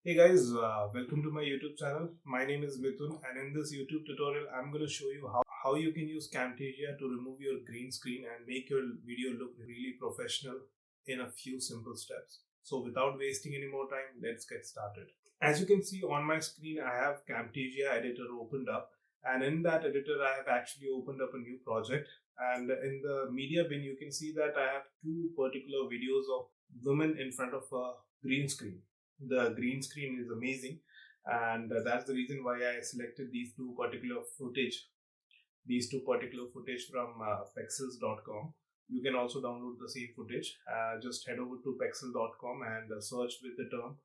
Hey guys, welcome to my YouTube channel. My name is Mithun, and in this YouTube tutorial, I'm going to show you how you can use Camtasia to remove your green screen and make your video look really professional in a few simple steps. So without wasting any more time, let's get started. As you can see on my screen, I have Camtasia editor opened up, and in that editor, I have actually opened up a new project. And in the media bin, you can see that I have two particular videos of women in front of a green screen. The green screen is amazing, and that's the reason why I selected these two particular footage from pexels.com. You can also download the same footage. Just head over to pexel.com and search with the term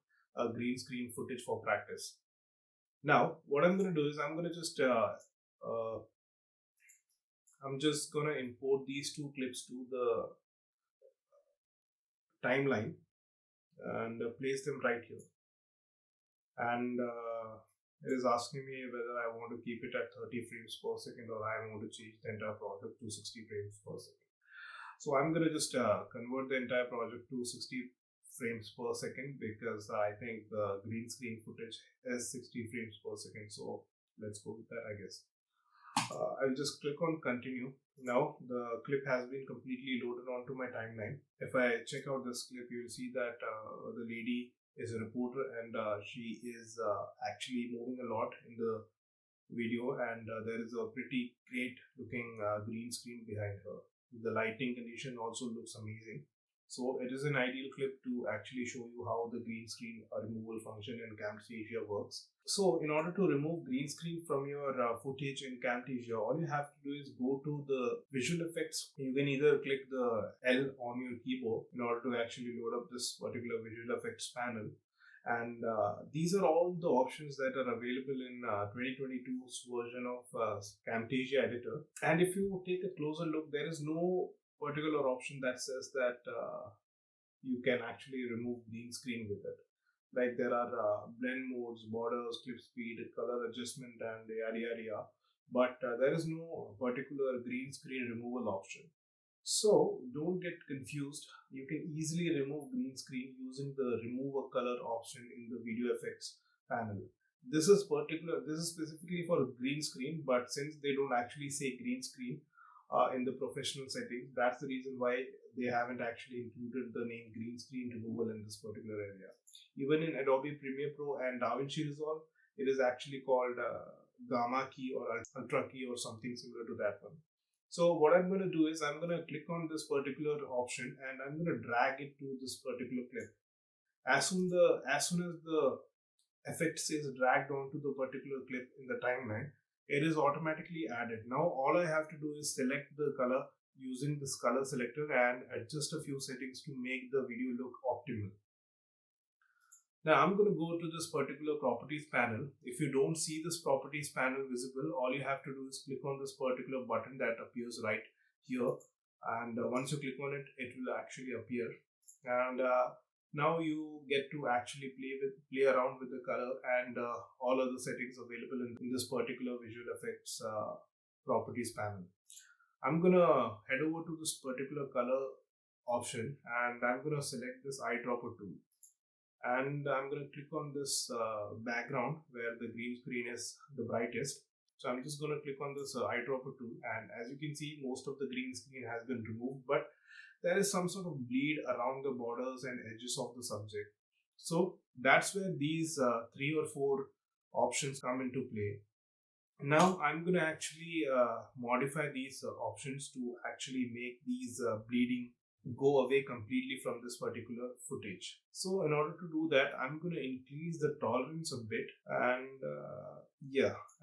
green screen footage for practice. Now what I'm going to do is I'm just going to import these two clips to the timeline and place them right here. And it is asking me whether I want to keep it at 30 frames per second or I want to change the entire project to 60 frames per second. So I'm going to just convert the entire project to 60 frames per second because I think the green screen footage is 60 frames per second. So let's go with that, I guess. I'll just click on continue. Now the clip has been completely loaded onto my timeline. If I check out this clip, you'll see that the lady is a reporter and she is actually moving a lot in the video, and there is a pretty great looking green screen behind her. The lighting condition also looks amazing. So it is an ideal clip to actually show you how the green screen removal function in Camtasia works. So in order to remove green screen from your footage in Camtasia, all you have to do is go to the visual effects. You can either click the L on your keyboard in order to actually load up this particular visual effects panel. And these are all the options that are available in 2022's version of Camtasia editor. And if you take a closer look, there is no particular option that says that you can actually remove green screen with it. Like there are blend modes, borders, clip speed, color adjustment, and yada yada yada. But there is no particular green screen removal option. So don't get confused. You can easily remove green screen using the remove a color option in the video effects panel. This is specifically for green screen, but since they don't actually say green screen in the professional settings, that's the reason why they haven't actually included the name green screen removal in this particular area. Even in Adobe Premiere Pro and DaVinci Resolve, it is actually called gamma key or ultra key or something similar to that one. So what I'm going to do is I'm going to click on this particular option and I'm going to drag it to this particular clip. As soon as the effect is dragged onto the particular clip in the timeline, it is automatically added. Now all I have to do is select the color using this color selector and adjust a few settings to make the video look optimal. Now I'm going to go to this particular properties panel. If you don't see this properties panel visible, all you have to do is click on this particular button that appears right here, and once you click on it, it will actually appear. And now you get to actually play around with the color and all other settings available in this particular visual effects properties panel. I'm gonna head over to this particular color option and I'm gonna select this eyedropper tool, and I'm going to click on this background where the green screen is the brightest. So I'm just going to click on this eyedropper tool, and as you can see, most of the green screen has been removed, but there is some sort of bleed around the borders and edges of the subject. So that's where these 3 or 4 options come into play. Now I'm going to actually modify these options to actually make these bleeding go away completely from this particular footage. So in order to do that, I'm going to increase the tolerance a bit, and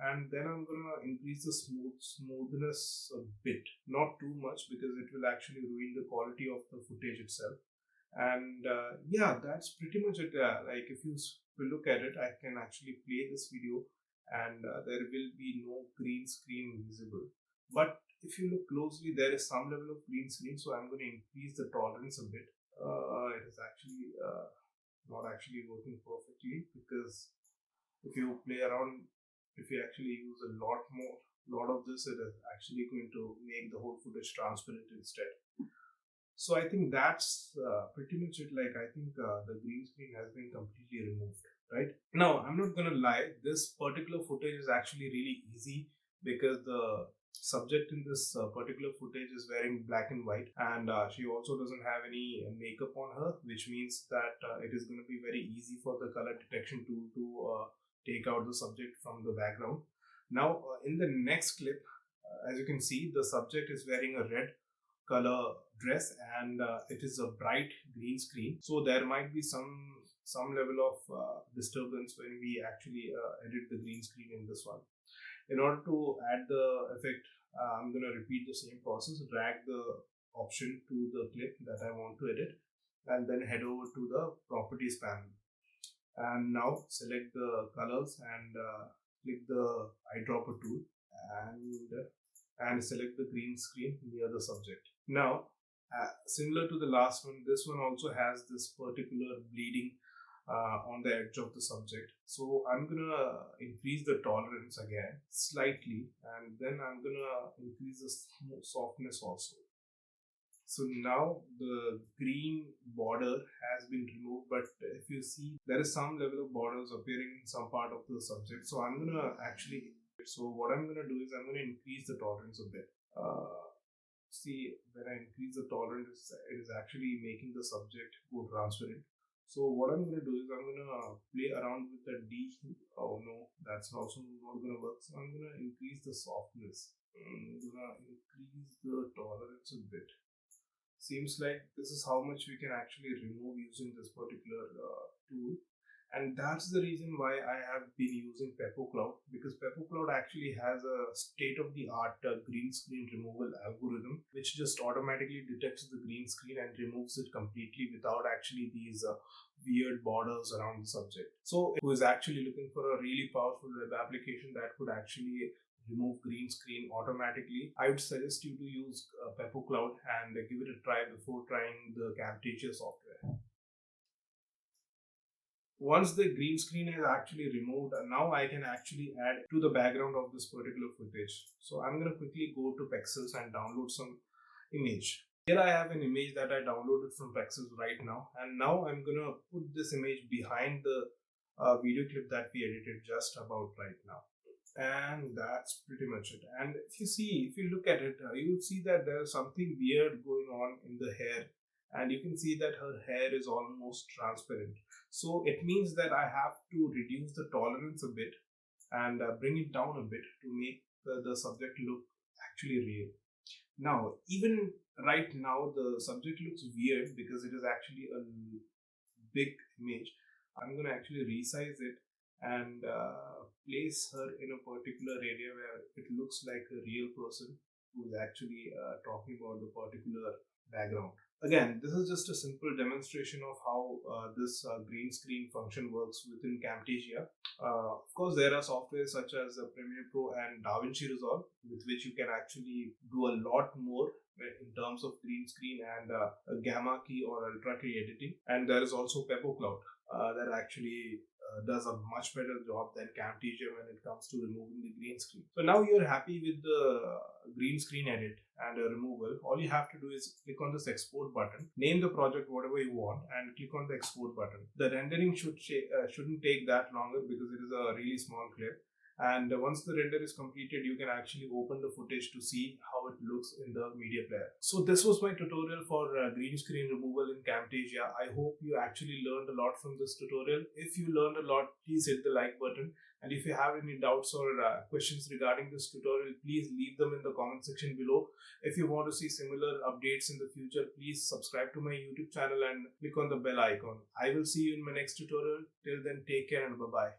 and then I'm going to increase the smoothness a bit, not too much because it will actually ruin the quality of the footage itself. And that's pretty much it. Like if you look at it, I can actually play this video and there will be no green screen visible, but if you look closely, there is some level of green screen, so I'm going to increase the tolerance a bit. It is actually not actually working perfectly because if you play around, if you actually use a lot of this, it is actually going to make the whole footage transparent instead. So I think that's pretty much it. Like I think the green screen has been completely removed, right? Now, I'm not gonna lie, this particular footage is actually really easy because the subject in this particular footage is wearing black and white, and she also doesn't have any makeup on her, which means that it is going to be very easy for the color detection tool to take out the subject from the background. Now, in the next clip, as you can see, the subject is wearing a red color dress, and it is a bright green screen, so there might be some level of disturbance when we actually edit the green screen in this one. In order to add the effect, I'm going to repeat the same process, drag the option to the clip that I want to edit, and then head over to the properties panel, and now select the colors and click the eyedropper tool, and select the green screen near the subject. Now, similar to the last one, this one also has this particular bleeding on the edge of the subject. So I'm gonna increase the tolerance again slightly, and then I'm gonna increase the softness also. So now the green border has been removed, but if you see, there is some level of borders appearing in some part of the subject. So I'm gonna actually, so what I'm gonna do is I'm gonna increase the tolerance a bit. See, when I increase the tolerance, it is actually making the subject go transparent. So what I'm gonna do is I'm gonna play around with the D. Oh no, that's also not gonna work. So I'm gonna increase the softness. I'm gonna increase the tolerance a bit. Seems like this is how much we can actually remove using this particular tool, and that's the reason why I have been using PepperCloud, because PepperCloud actually has a state-of-the-art green screen removal algorithm which just automatically detects the green screen and removes it completely without actually these weird borders around the subject. So who is actually looking for a really powerful web application that could actually remove green screen automatically, I would suggest you to use PepperCloud and give it a try before trying the Camtasia software. Once the green screen is actually removed, now I can actually add to the background of this particular footage. So I'm going to quickly go to Pexels and download some image. Here I have an image that I downloaded from Pexels right now, and now I'm going to put this image behind the video clip that we edited just about right now. And that's pretty much it. And if you look at it, you will see that there is something weird going on in the hair, and you can see that her hair is almost transparent. So it means that I have to reduce the tolerance a bit and bring it down a bit to make the subject look actually real. Now, even right now, the subject looks weird because it is actually a big image. I'm going to actually resize it and place her in a particular area where it looks like a real person who is actually talking about the particular background. Again, this is just a simple demonstration of how this green screen function works within Camtasia. Of course, there are softwares such as Premiere Pro and DaVinci Resolve, with which you can actually do a lot more in terms of green screen and gamma key or ultra key editing. And there is also PepperCloud that actually does a much better job than Camtasia when it comes to removing the green screen. So now you're happy with the green screen edit and removal. All you have to do is click on this export button, name the project whatever you want, and click on the export button. The rendering shouldn't take that longer because it is a really small clip. And once the render is completed, you can actually open the footage to see how it looks in the media player. So this was my tutorial for green screen removal in Camtasia. I hope you actually learned a lot from this tutorial. If you learned a lot, please hit the like button. And if you have any doubts or questions regarding this tutorial, please leave them in the comment section below. If you want to see similar updates in the future, please subscribe to my YouTube channel and click on the bell icon. I will see you in my next tutorial. Till then, take care and bye-bye.